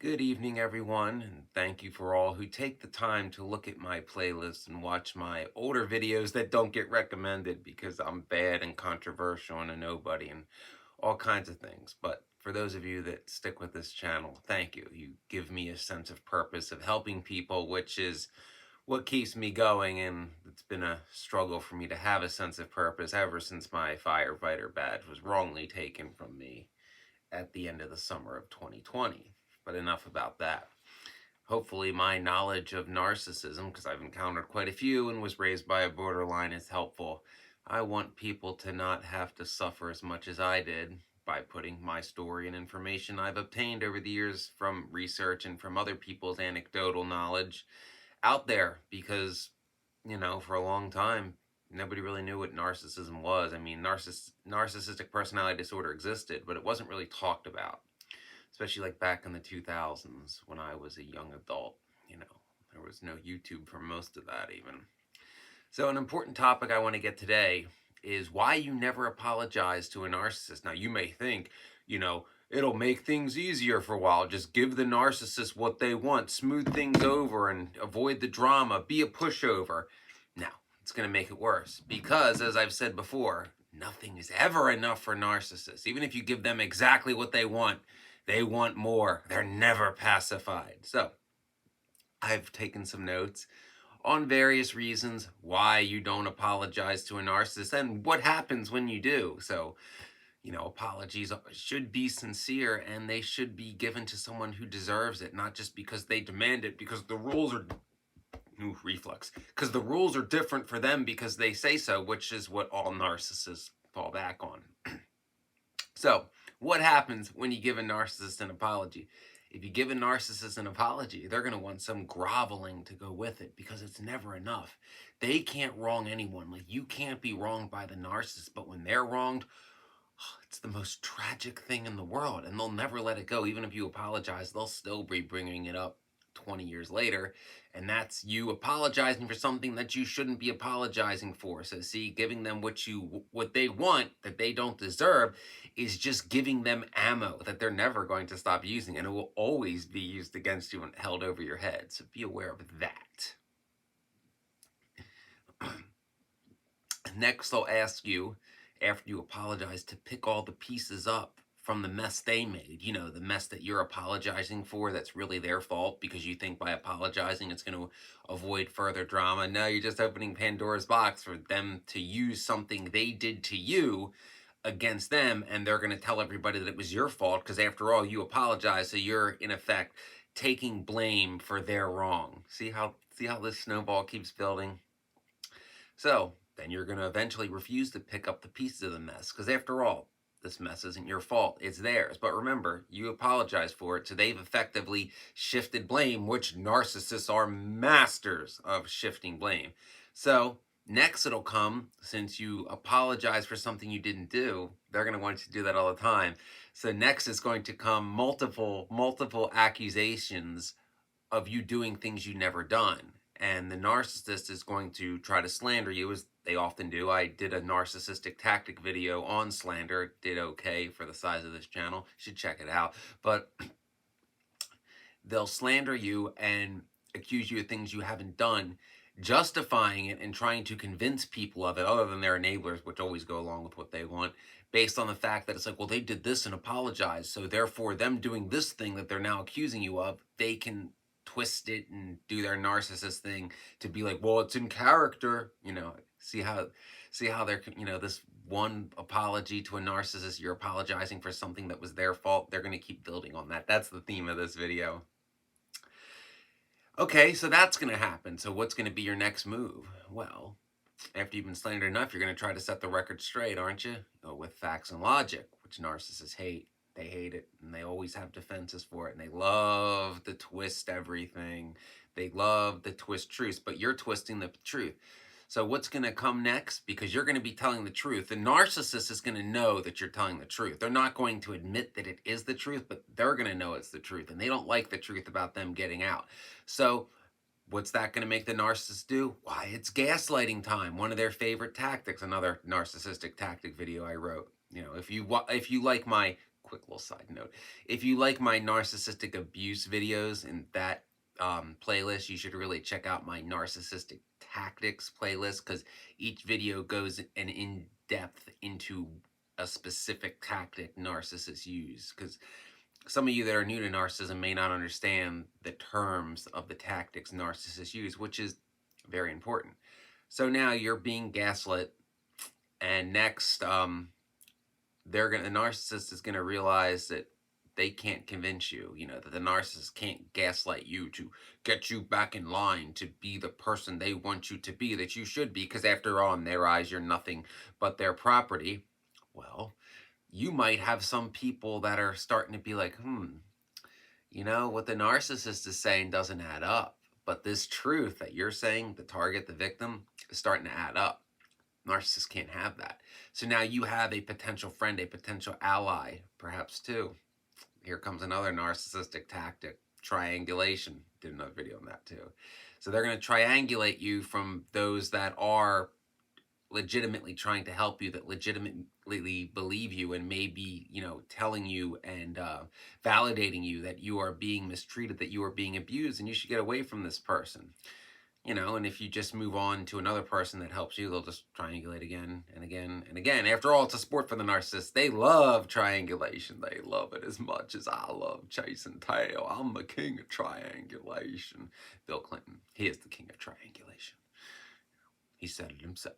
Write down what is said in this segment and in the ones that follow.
Good evening, everyone, and thank you for all who take the time to look at my playlist and watch my older videos that don't get recommended because I'm bad and controversial and a nobody and all kinds of things. But for those of you that stick with this channel, thank you. You give me a sense of purpose of helping people, which is what keeps me going, and it's been a struggle for me to have a sense of purpose ever since my firefighter badge was wrongly taken from me at the end of the summer of 2020. But enough about that. Hopefully my knowledge of narcissism, because I've encountered quite a few and was raised by a borderline, is helpful. I want people to not have to suffer as much as I did by putting my story and information I've obtained over the years from research and from other people's anecdotal knowledge out there, because, for a long time, nobody really knew what narcissism was. I mean, narcissistic personality disorder existed, but it wasn't really talked about, especially like back in the 2000s when I was a young adult. There was no YouTube for most of that even. So an important topic I want to get today is why you never apologize to a narcissist. Now you may think, it'll make things easier for a while. Just give the narcissist what they want, smooth things over and avoid the drama, be a pushover. No, it's going to make it worse because, as I've said before, nothing is ever enough for narcissists. Even if you give them exactly what they want more. They're never pacified. So I've taken some notes on various reasons why you don't apologize to a narcissist and what happens when you do. So, apologies should be sincere and they should be given to someone who deserves it, not just because they demand it, because the rules are because the rules are different for them because they say so, which is what all narcissists fall back on. So, what happens when you give a narcissist an apology? If you give a narcissist an apology, they're going to want some groveling to go with it because it's never enough. They can't wrong anyone. Like, you can't be wronged by the narcissist, but when they're wronged, it's the most tragic thing in the world, and they'll never let it go. Even if you apologize, they'll still be bringing it up 20 years later, and that's you apologizing for something that you shouldn't be apologizing for. So see, giving them what they want that they don't deserve is just giving them ammo that they're never going to stop using, and it will always be used against you and held over your head. So be aware of that. Next, they'll ask you, after you apologize, to pick all the pieces up from the mess they made. The mess that you're apologizing for that's really their fault because you think by apologizing it's going to avoid further drama. No, you're just opening Pandora's box for them to use something they did to you against them, and they're going to tell everybody that it was your fault because, after all, you apologized, so you're, in effect, taking blame for their wrong. See how this snowball keeps building? So then you're going to eventually refuse to pick up the pieces of the mess because, after all, this mess isn't your fault. It's theirs. But remember, you apologize for it, so they've effectively shifted blame, which narcissists are masters of shifting blame. So next it'll come, since you apologize for something you didn't do, they're going to want you to do that all the time. So next is going to come multiple accusations of you doing things you never done. And the narcissist is going to try to slander you, as they often do. I did a narcissistic tactic video on slander. It did okay for the size of this channel. You should check it out. But they'll slander you and accuse you of things you haven't done, justifying it and trying to convince people of it, other than their enablers, which always go along with what they want, based on the fact that it's like, well, they did this and apologized, so therefore them doing this thing that they're now accusing you of, they can twist it and do their narcissist thing to be like, well, it's in character. See how they're, this one apology to a narcissist, you're apologizing for something that was their fault. They're going to keep building on that. That's the theme of this video. Okay, so that's going to happen. So what's going to be your next move? Well, after you've been slandered enough, you're going to try to set the record straight, aren't you? With facts and logic, which narcissists hate. They hate it, and they always have defenses for it, and they love to twist everything. They love to twist truth, but you're twisting the truth. So what's going to come next? Because you're going to be telling the truth. The narcissist is going to know that you're telling the truth. They're not going to admit that it is the truth, but they're going to know it's the truth, and they don't like the truth about them getting out. So what's that going to make the narcissist do? Why, it's gaslighting time, one of their favorite tactics. Another narcissistic tactic video I wrote. If you like my quick little side note. If you like my narcissistic abuse videos in that playlist, you should really check out my narcissistic tactics playlist, because each video goes an in-depth into a specific tactic narcissists use. Because some of you that are new to narcissism may not understand the terms of the tactics narcissists use, which is very important. So now you're being gaslit, and next, the narcissist is gonna realize that they can't convince you, that the narcissist can't gaslight you to get you back in line to be the person they want you to be, that you should be, because after all, in their eyes, you're nothing but their property. Well, you might have some people that are starting to be like, what the narcissist is saying doesn't add up. But this truth that you're saying, the target, the victim, is starting to add up. Narcissists can't have that. So now you have a potential friend, a potential ally, perhaps two. Here comes another narcissistic tactic, triangulation. Did another video on that too. So they're going to triangulate you from those that are legitimately trying to help you, that legitimately believe you, and maybe, telling you and validating you that you are being mistreated, that you are being abused, and you should get away from this person. And if you just move on to another person that helps you, they'll just triangulate again and again and again. After all, it's a sport for the narcissist. They love triangulation. They love it as much as I love chasing tail. I'm the king of triangulation. Bill Clinton, he is the king of triangulation. He said it himself.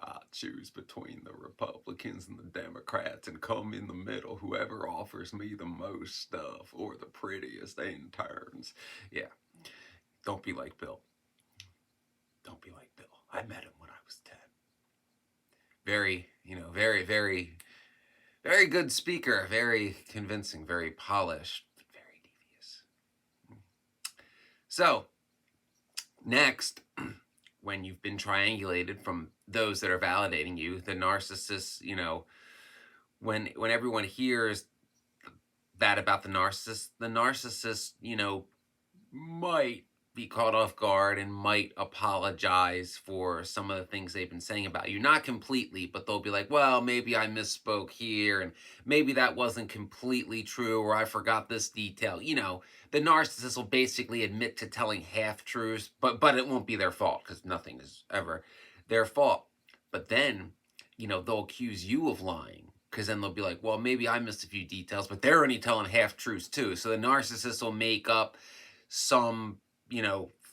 I choose between the Republicans and the Democrats and come in the middle, whoever offers me the most stuff or the prettiest interns. Yeah, don't be like Bill. Don't be like Bill. I met him when I was 10. Very, very, very, very good speaker, very convincing, very polished, but very devious. So, next, when you've been triangulated from those that are validating you, the narcissist, when everyone hears that about the narcissist, might be caught off guard and might apologize for some of the things they've been saying about you. Not completely, but they'll be like, well, maybe I misspoke here, and maybe that wasn't completely true, or I forgot this detail. The narcissist will basically admit to telling half-truths, but it won't be their fault, because nothing is ever their fault. But then, they'll accuse you of lying, because then they'll be like, well, maybe I missed a few details, but they're only telling half-truths too. So the narcissist will make up some,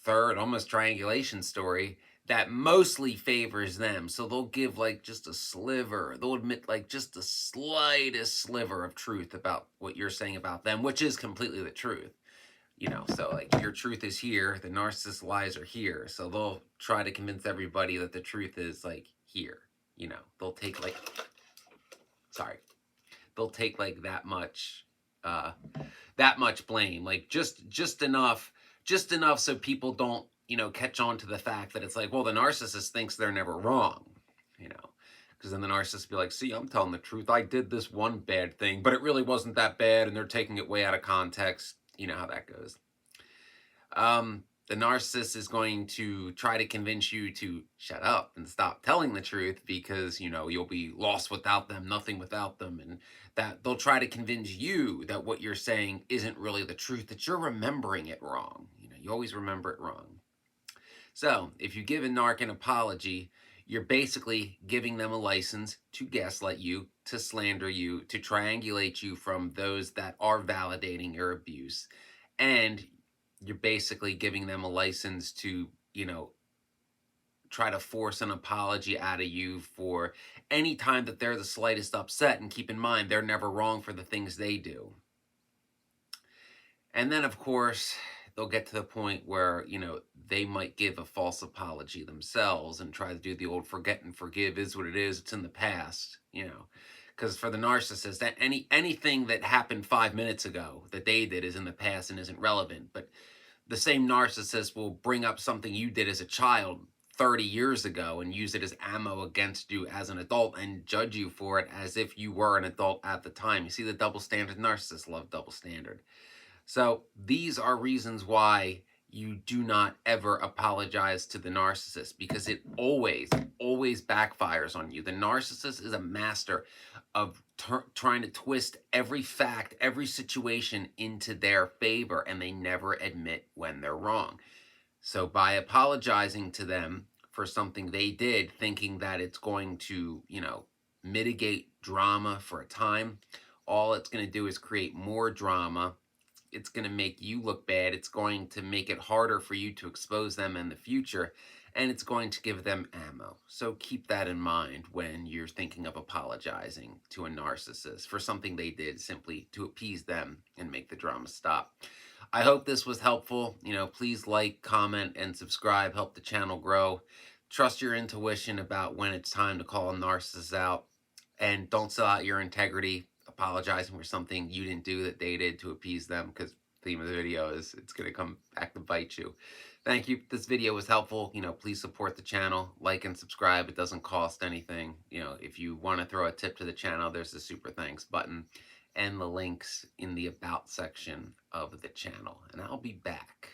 third, almost triangulation story that mostly favors them. So they'll give like just a sliver. They'll admit like just the slightest sliver of truth about what you're saying about them, which is completely the truth. So like your truth is here, the narcissist lies are here. So they'll try to convince everybody that the truth is like here. They'll take like, they'll take like that much blame, like just enough so people don't, catch on to the fact that it's like, well, the narcissist thinks they're never wrong, because then the narcissist will be like, see, I'm telling the truth. I did this one bad thing, but it really wasn't that bad, and they're taking it way out of context. You know how that goes. The narcissist is going to try to convince you to shut up and stop telling the truth, because, you'll be lost without them, nothing without them, and that they'll try to convince you that what you're saying isn't really the truth, that you're remembering it wrong. You always remember it wrong. So if you give a narc an apology, you're basically giving them a license to gaslight you, to slander you, to triangulate you from those that are validating your abuse. And you're basically giving them a license to, try to force an apology out of you for any time that they're the slightest upset. And keep in mind, they're never wrong for the things they do. And then, of course, they'll get to the point where, they might give a false apology themselves and try to do the old forget and forgive, is what it is, it's in the past, because for the narcissist, that anything that happened 5 minutes ago that they did is in the past and isn't relevant. But the same narcissist will bring up something you did as a child 30 years ago and use it as ammo against you as an adult and judge you for it as if you were an adult at the time. You see the double standard? Narcissists love double standard. So these are reasons why you do not ever apologize to the narcissist, because it always backfires on you. The narcissist is a master of trying to twist every fact, every situation into their favor, and they never admit when they're wrong. So by apologizing to them for something they did, thinking that it's going to, mitigate drama for a time, all it's going to do is create more drama. It's going to make you look bad. It's going to make it harder for you to expose them in the future, and it's going to give them ammo. So keep that in mind when you're thinking of apologizing to a narcissist for something they did simply to appease them and make the drama stop. I hope this was helpful. Please like, comment, and subscribe. Help the channel grow. Trust your intuition about when it's time to call a narcissist out, and don't sell out your integrity apologizing for something you didn't do that they did to appease them, because the theme of the video is it's going to come back to bite you. Thank you. If this video was helpful, please support the channel, like and subscribe. It doesn't cost anything. If you want to throw a tip to the channel, there's the super thanks button and the links in the about section of the channel. And I'll be back.